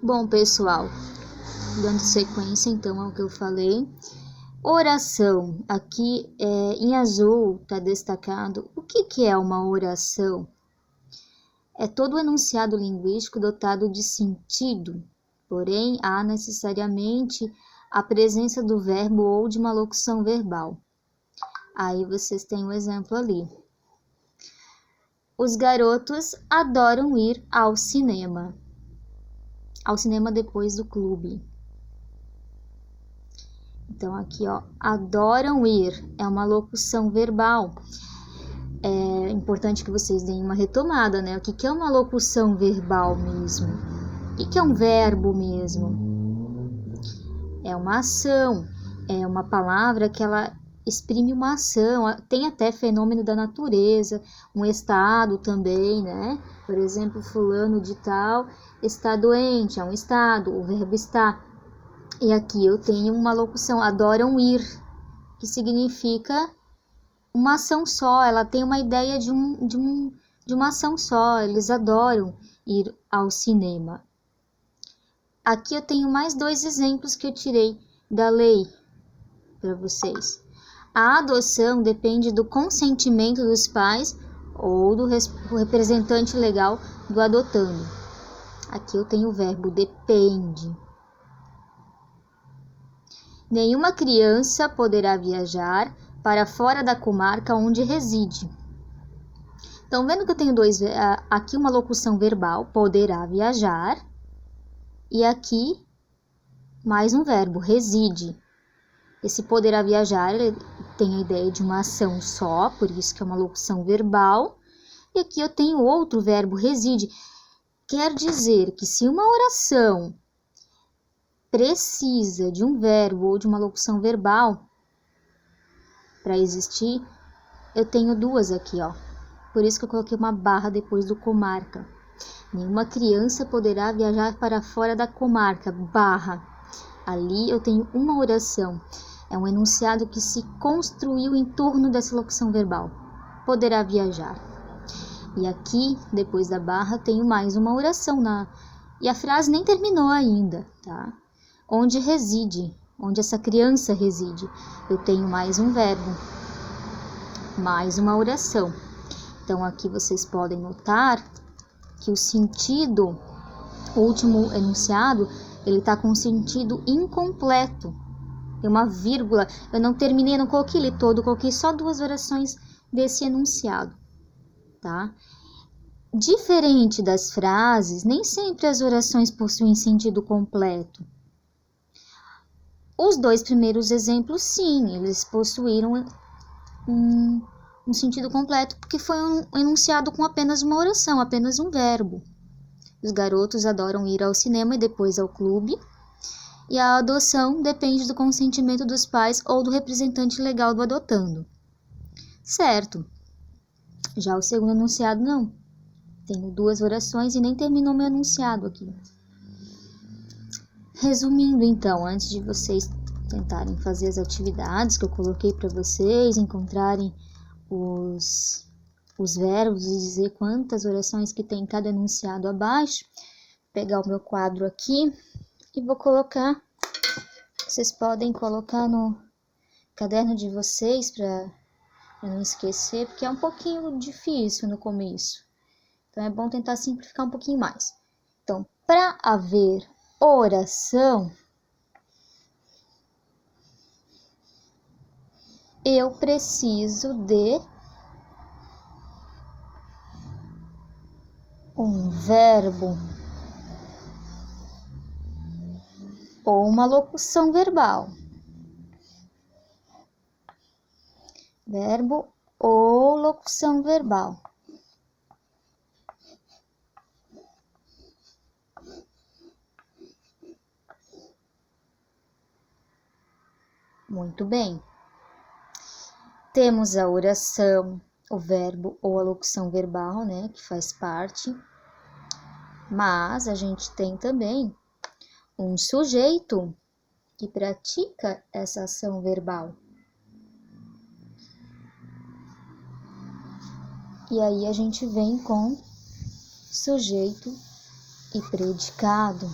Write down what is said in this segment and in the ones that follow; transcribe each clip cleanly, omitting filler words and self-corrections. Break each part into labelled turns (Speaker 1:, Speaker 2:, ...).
Speaker 1: Bom, pessoal, dando sequência então ao que eu falei, oração, aqui em azul está destacado. O que é uma oração? É todo enunciado linguístico dotado de sentido, porém há necessariamente a presença do verbo ou de uma locução verbal. Aí vocês têm um exemplo ali. Os garotos adoram ir ao cinema. Ao cinema depois do clube. Então aqui, ó, adoram ir, é uma locução verbal. É importante que vocês deem uma retomada, né? O que é uma locução verbal mesmo? O que é um verbo mesmo? É uma ação, é uma palavra que ela exprime uma ação, tem até fenômeno da natureza, um estado também, né? Por exemplo, fulano de tal está doente, é um estado, o verbo está. E aqui eu tenho uma locução, adoram ir, que significa uma ação só, ela tem uma ideia de uma ação só, eles adoram ir ao cinema. Aqui eu tenho mais dois exemplos que eu tirei da lei para vocês. A adoção depende do consentimento dos pais ou do representante legal do adotando. Aqui eu tenho o verbo depende. Nenhuma criança poderá viajar para fora da comarca onde reside. Então, vendo que eu tenho aqui uma locução verbal, poderá viajar, e aqui mais um verbo, reside. Esse poderá viajar, ele tem a ideia de uma ação só, por isso que é uma locução verbal. E aqui eu tenho outro verbo, reside. Quer dizer que se uma oração precisa de um verbo ou de uma locução verbal para existir, eu tenho duas aqui, ó. Por isso que eu coloquei uma barra depois do comarca. Nenhuma criança poderá viajar para fora da comarca, barra. Ali eu tenho uma oração. É um enunciado que se construiu em torno dessa locução verbal. Poderá viajar. E aqui, depois da barra, tenho mais uma oração. E a frase nem terminou ainda, tá? Onde reside, onde essa criança reside. Eu tenho mais um verbo, mais uma oração. Então, aqui vocês podem notar que o sentido, o último enunciado, ele está com sentido incompleto. Tem uma vírgula, eu não terminei, não coloquei ele todo, coloquei só duas orações desse enunciado, tá? Diferente das frases, nem sempre as orações possuem sentido completo. Os dois primeiros exemplos, sim, eles possuíram um sentido completo, porque foi um enunciado com apenas uma oração, apenas um verbo. Os garotos adoram ir ao cinema e depois ao clube. E a adoção depende do consentimento dos pais ou do representante legal do adotando. Certo. Já o segundo enunciado, não. Tenho duas orações e nem terminou meu enunciado aqui. Resumindo, então, antes de vocês tentarem fazer as atividades que eu coloquei para vocês, encontrarem os verbos e dizer quantas orações que tem em cada enunciado abaixo, pegar o meu quadro aqui e vou colocar. Vocês podem colocar no caderno de vocês para não esquecer, porque é um pouquinho difícil no começo. Então é bom tentar simplificar um pouquinho mais. Então, para haver oração, eu preciso de um verbo ou uma locução verbal. Verbo ou locução verbal. Muito bem. Temos a oração, o verbo ou a locução verbal, né, que faz parte. Mas a gente tem também um sujeito que pratica essa ação verbal. E aí a gente vem com sujeito e predicado.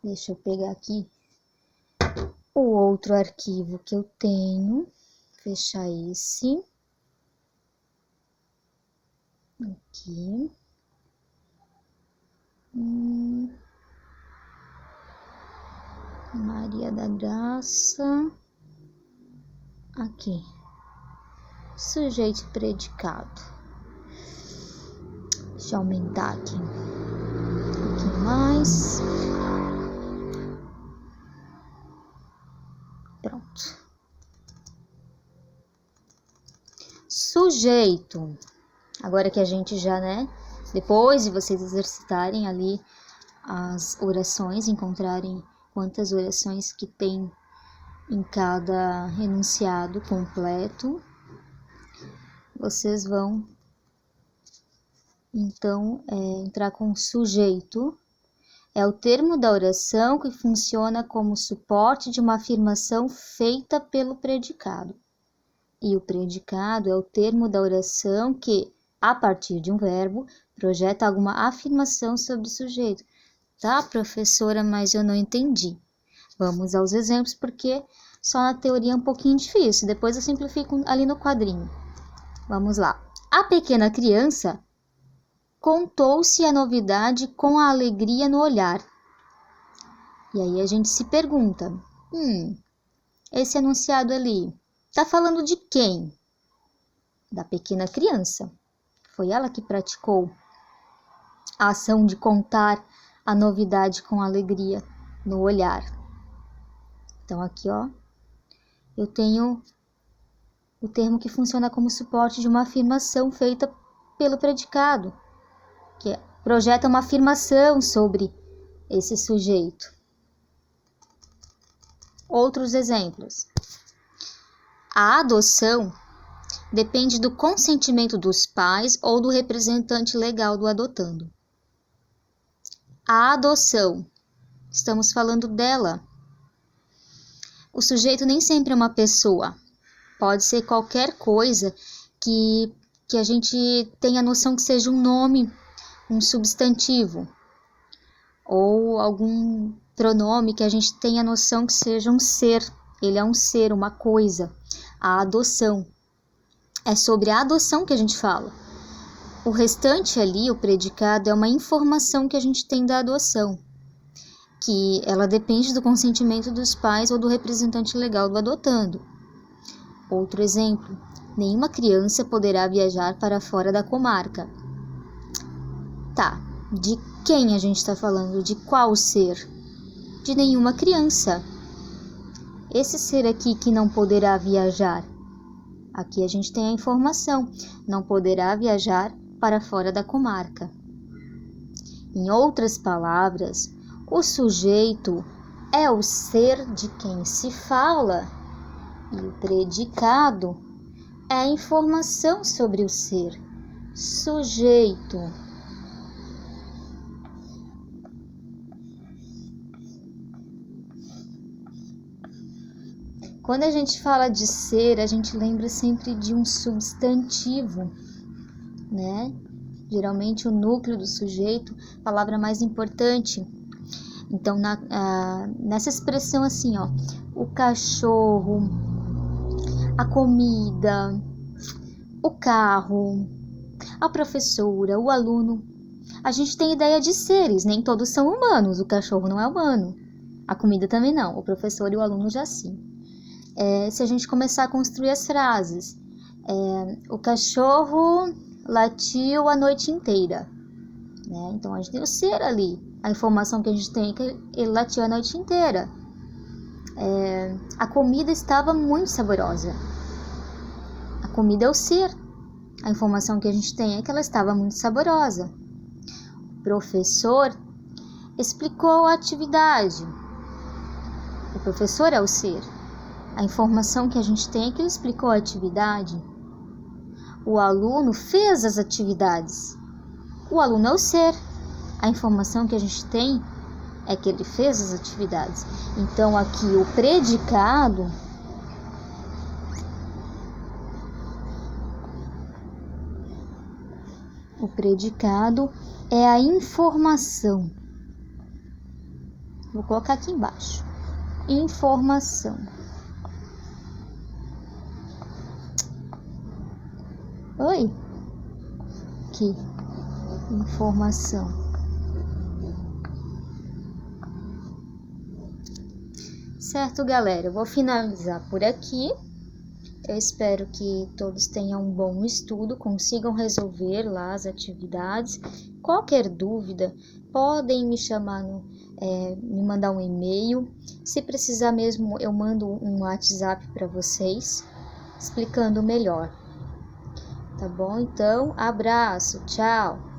Speaker 1: Deixa eu pegar aqui o outro arquivo que eu tenho, fechar esse. Aqui. Maria da Graça. Aqui. Sujeito e predicado. Deixa eu aumentar aqui um pouquinho mais. Pronto. Sujeito. Agora que a gente já, depois de vocês exercitarem ali as orações, encontrarem quantas orações que tem em cada enunciado completo, vocês vão então entrar com sujeito. É o termo da oração que funciona como suporte de uma afirmação feita pelo predicado. E o predicado é o termo da oração que, a partir de um verbo, projeta alguma afirmação sobre o sujeito. Tá, professora, mas eu não entendi. Vamos aos exemplos, porque só na teoria é um pouquinho difícil. Depois eu simplifico ali no quadrinho. Vamos lá. A pequena criança contou-se a novidade com a alegria no olhar. E aí a gente se pergunta, esse enunciado ali, tá falando de quem? Da pequena criança. Foi ela que praticou a ação de contar a novidade com alegria no olhar. Então aqui, eu tenho o termo que funciona como suporte de uma afirmação feita pelo predicado, que projeta uma afirmação sobre esse sujeito. Outros exemplos. A adoção depende do consentimento dos pais ou do representante legal do adotando. A adoção, estamos falando dela. O sujeito nem sempre é uma pessoa, pode ser qualquer coisa que a gente tenha noção que seja um nome, um substantivo, ou algum pronome que a gente tenha noção que seja um ser, ele é um ser, uma coisa. A adoção, é sobre a adoção que a gente fala. O restante ali, o predicado, é uma informação que a gente tem da adoção, que ela depende do consentimento dos pais ou do representante legal do adotando. Outro exemplo, nenhuma criança poderá viajar para fora da comarca. Tá, de quem a gente está falando? De qual ser? De nenhuma criança. Esse ser aqui que não poderá viajar, aqui a gente tem a informação, não poderá viajar para fora da comarca. Em outras palavras, o sujeito é o ser de quem se fala e o predicado é a informação sobre o ser. Sujeito. Quando a gente fala de ser, a gente lembra sempre de um substantivo, né? Geralmente o núcleo do sujeito, palavra mais importante. Então, nessa expressão assim, o cachorro, a comida, o carro, a professora, o aluno, a gente tem ideia de seres, nem todos são humanos, o cachorro não é humano, a comida também não, o professor e o aluno já sim. Se a gente começar a construir as frases, o cachorro latiu a noite inteira, né? Então a gente tem o ser ali, a informação que a gente tem é que ele latiu a noite inteira. A comida estava muito saborosa, a comida é o ser, a informação que a gente tem é que ela estava muito saborosa. O professor explicou a atividade, o professor é o ser. A informação que a gente tem é que ele explicou a atividade. O aluno fez as atividades. O aluno é o ser. A informação que a gente tem é que ele fez as atividades. Então, aqui o predicado é a informação. Vou colocar aqui embaixo. Informação. Oi? Aqui. Informação. Certo, galera? Eu vou finalizar por aqui. Eu espero que todos tenham um bom estudo, consigam resolver lá as atividades. Qualquer dúvida, podem me chamar, me mandar um e-mail. Se precisar mesmo, eu mando um WhatsApp para vocês, explicando melhor. Tá bom? Então, abraço, tchau!